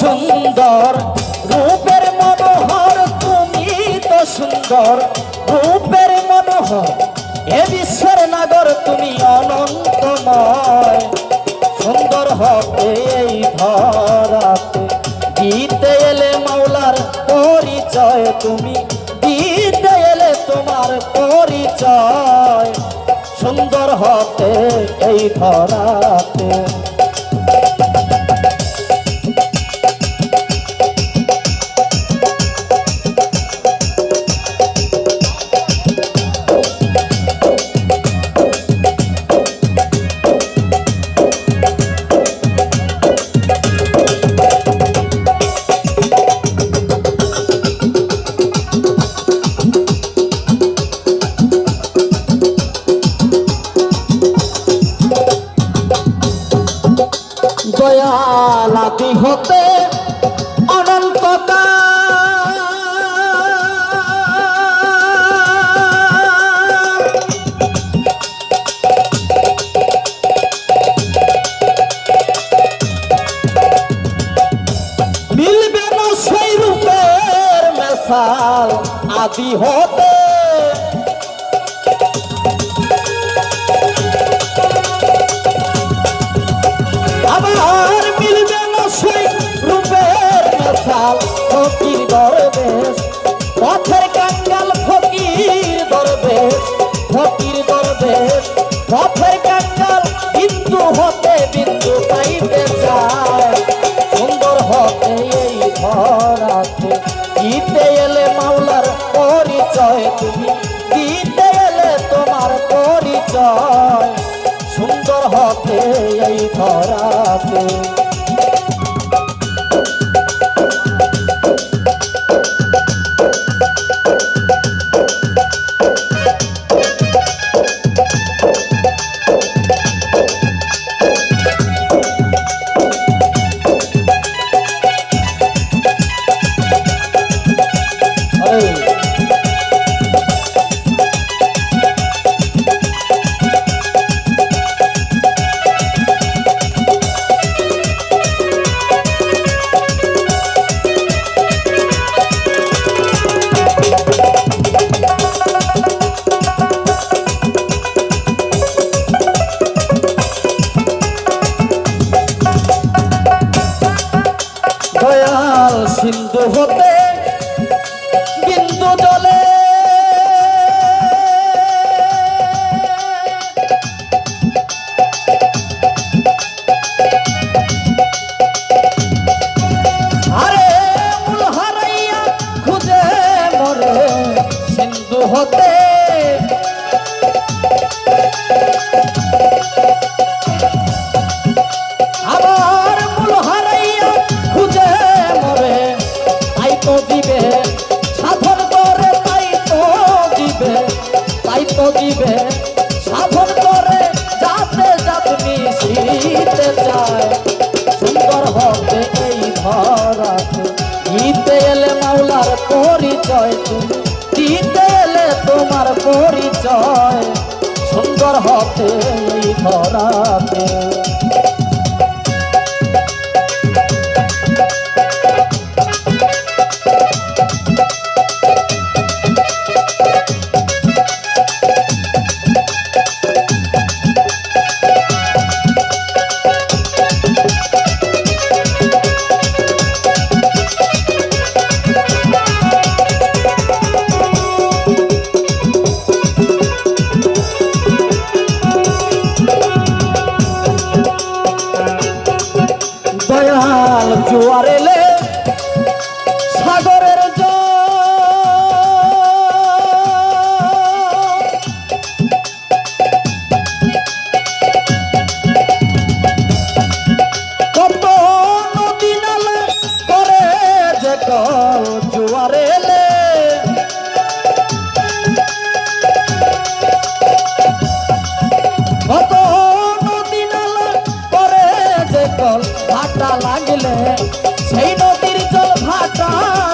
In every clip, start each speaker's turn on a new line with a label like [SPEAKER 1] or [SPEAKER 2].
[SPEAKER 1] সুন্দর রূপের মনোহর, তুমি তো সুন্দর রূপের মনোহর, এ বিশ্বের নাগর তুমি অনন্তময়। সুন্দর হবে এই ধরাতে, দিতে এলে মাওলার পরিচয়, তুমি দিতে এলে তোমার পরিচয়। সুন্দর হবে এই ধরাতে। দয়াল আদি হতে অনন্তকাল, মিলবে না সেই রূপের মেশাল আদি হতে। আবার মিলবে না সেই রূপের মেশাল ফকির দরবেশ, পথের কাঙ্গাল ফকির দরবেশ, ফকির দরবেশ পথের কাঙ্গাল, বিন্দু হতে বিন্দু পাইতে চায়। সুন্দর হতে এই ধরাতে, দিতে এলে মাওলার পরিচয়, তুমি দিতে এলে তোমার পরিচয়। সুন্দর হতে এই ধরাতে। দয়াল সিন্ধু হতে বিন্দু জলে, আরে মূল হারাইয়া খুঁজে মরে সিন্ধু হতে। আবার মূল হারাইয়া খুঁজে মরে, তাই তো দিবে সাধন করে, তাই তো দিবে, তাই তো দিবে সাধন করে, যাতে যাতে মিশিতে চায়। সুন্দর হবে এই ধরাতে, দিতে এলে মাওলার পরিচয়, তুমি দিতে এলে তোমার পরিচয়। সুন্দর হবে এই ধরাতে। দয়াল জোয়ার এলে সাগরের জল, কত নদী নালা করে যে কল জোয়ার এলে। কত নদী নালা করে যে কল, ভাটা লাগলে সেই নদীর জল, ভাটা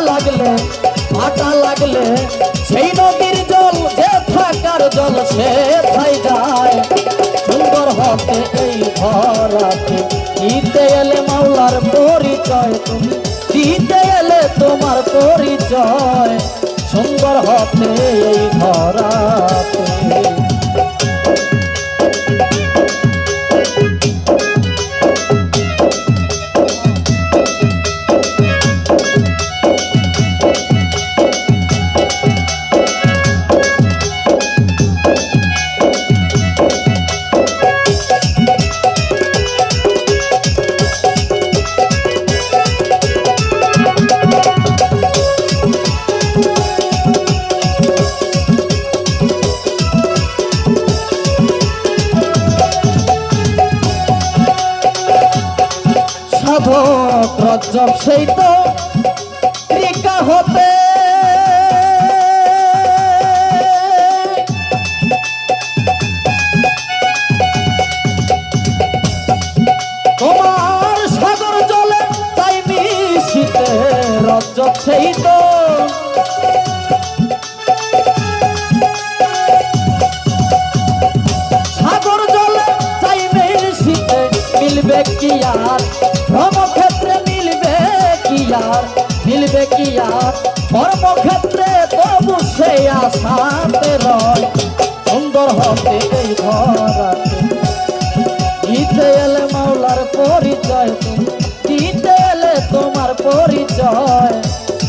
[SPEAKER 1] লাগলে, ভাটা লাগলে সেই নদীর জল, যে থাকার জল সে থাই যায়। সুন্দর হতে এই ধরাতে দিতে এলে মাওলার পরিচয় তুমি দিতে এলে তোমার পরিচয় সুন্দর হতে এই ধরাতে সাধক রজ্জব সেই তো ত্রিকা হতে তোমার সাগর জলে তাই মিশিতে রজ্জব সেই তো সাগর জলে তাই মিশিতে মিলবে কি আর কর্মক্ষেত্রে মিলবে কি আর কর্মক্ষেত্রে তবু সে আশাতে রয় সুন্দর হতে এই ধরাতে দিতে এলে মাওলার পরিচয় দিতে এলে তোমার পরিচয়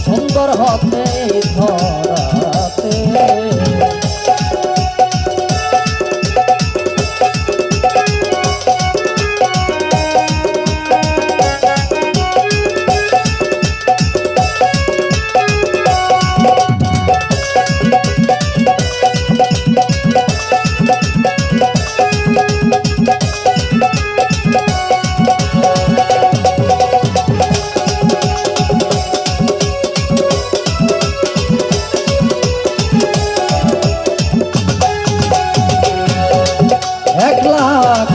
[SPEAKER 1] সুন্দর হতে এই ধরাতে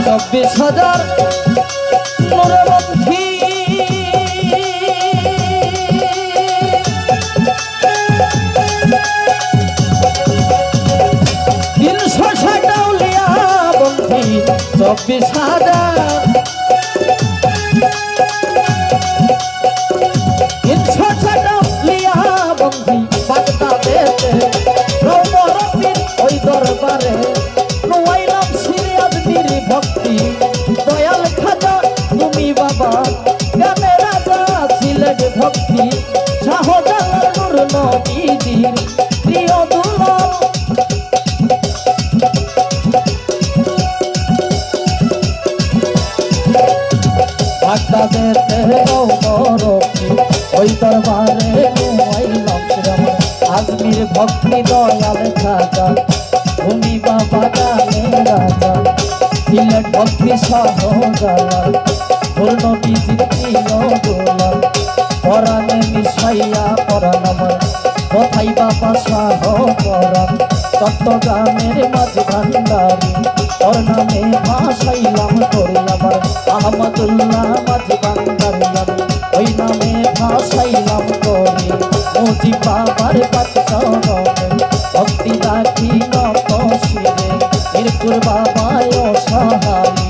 [SPEAKER 1] চব্বিশ হাজার নূরবন্ধী তিনশো ষাটাউলিয়া বন্ধী 24,000 তিনশো ষাটাউলিয়া বন্ধী বাগদাদেতে রৌমরবীর ওই দরবারে ভক্তি দয়াল খাজা তুমি বাবা গানে রাজা ছিলেন ভক্তি শাহজালাল নূর নবীজির প্রিয় দুলাল বাগদাদেতে রৌমরবী ওই দরবারে নুয়াইলাম শ্রীরাম আজমির ভক্তি দয়াল খাজা তুমি বাবা গানে রাজা ছিলেন ভক্তি শাহজালাল নূর নবীজির প্রিয় দুলাল পরাণে মিশাইয়া পরাণ আমার কোথায় বাবা শাহ পরাণ চট্টগ্রামের মাঝ ভান্ডারি ওর নামে ভাসাইলাম করি আবার আহমদুল্লাহ মাঝ ভান্ডারি আমি ওই নামে ভাসাইলাম করি মুজিব বাবার পাচরণে ভক্তি রাখি নত শিরে মিরপুর বাবায় সহারি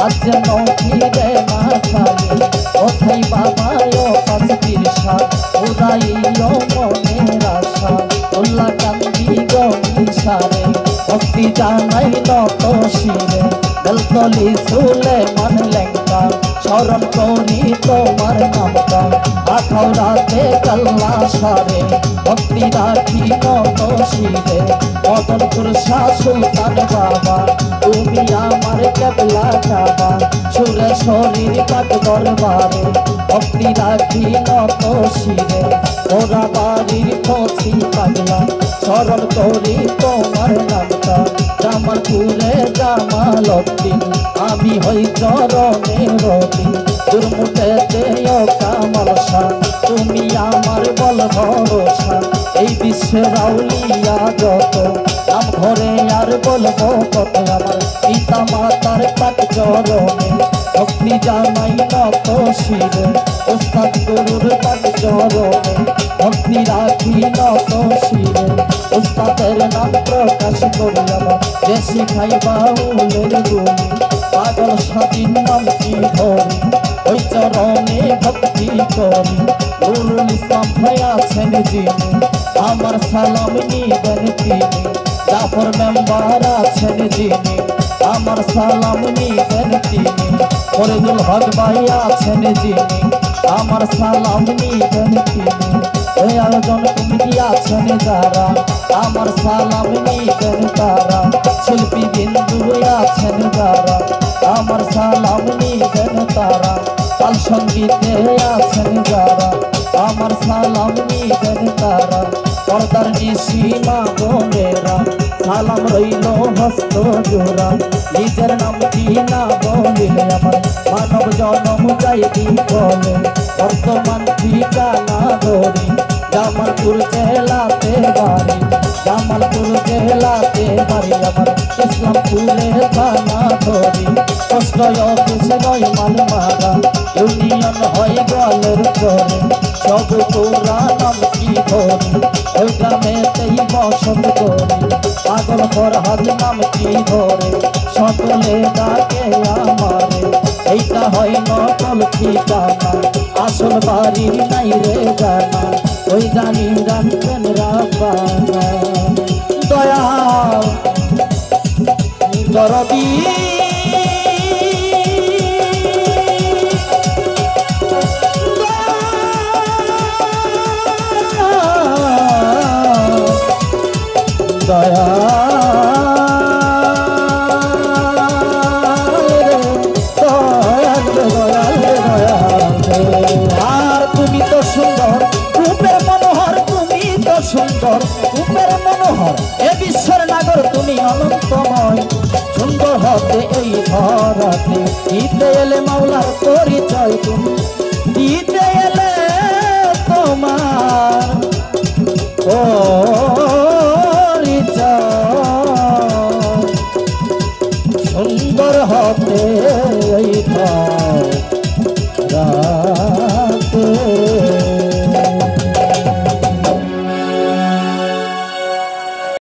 [SPEAKER 1] আজ নথিরে না খালি কোথায় বাবায় পাঁচটির সাত উদাইও মনের আশা উল্লা কান্দি গমিসারে ভক্তি জানাই নত শিরে বেলতলি চুলে মান লেঙ্কা স্মরণ করি তোমার নামটা আঠাও রাতে কাল্লা সারে ভক্তি রাখি নত শিরে মদনপুর শাহ সুলতান বাবা তুমি আমার কেবলা কাবা সুরে শরীর পাক দরবারে ভক্তি রাখি নত শিরে ওরা বাড়ির কচি পাগলা স্মরণ করি তোমার নামটা জামালপুরে জামালউদ্দিন আমি হই চরণে রবি দুর্মুটেতে কামাল শাহ তুমি আমার বল ভরসা এই বিশ্বের আউলিয়া যত নাম ঘরে আর বলবো কত আমার পিতা মাতার পাক চরণে ভক্তি জানাই নত শিরে ওস্তাদ গুরুর পাক চরণে ভক্তি রাখি নত শিরে ওস্তাদের নাম প্রকাশ করি আমার যে শিখাই বাউলের গুণ পাগল স্বাধীন নাম কি ধরি ওই চরণে ভক্তি করি নুরুল ইসলাম ভাই আছেন যিনি আমার সালাম নিবেন তিনি জাফর মেম্বার আছেন যিনি আমার সালাম নিবেন তিনি ফরিদুল হক ভাই আছেন যিনি আমার সালাম নিবেন তিনি এই আয়োজন কমিটি আছেন যারা আমার সালাম নিবেন তারা শিল্পী বিন্দু আছেন যারা আমার সালাম নিবেন তারা তাল সঙ্গীতে আছেন যারা আমার সালাম নিবেন তারা পর্দার নিশিমা বোনেরা সালাম রইল হস্ত জোড়া নিজের নামটি না বলিলে আমার মানব জনম যাইবি বলে বর্তমান ঠিকানা ধরি জামালপুর জেলাতে বাড়ি জামালপুর জেলাতে বাড়ি আমার ইসলামপুরে থানা ধরি কষ্ট অফিস নয় মালমারা ইউনিয়ন হয় গোয়ালের করে সব তোরা নাম কি ধরি ওই গ্রামেতেই বসত করি পাগল ফরহাদ নাম কি ধরে সকলে ডাকে আমারে এইটা হয় নকল ঠিকানা আসল বাড়ি নাই রে জানা ওই জানি রাখবেন রাব্বানা দয়া দরদি দয়া আর তুমি তো সুন্দর রূপের মনোহর তুমি তো সুন্দর রূপের মনোহর এ বিশ্বের নাগর তুমি অনন্তময় সুন্দর হবে এই ধরাতে দিতে এলে মাওলার পরিচয় তুমি দিতে এলে তোমার পরিচয় সুন্দর হবে এই ধরা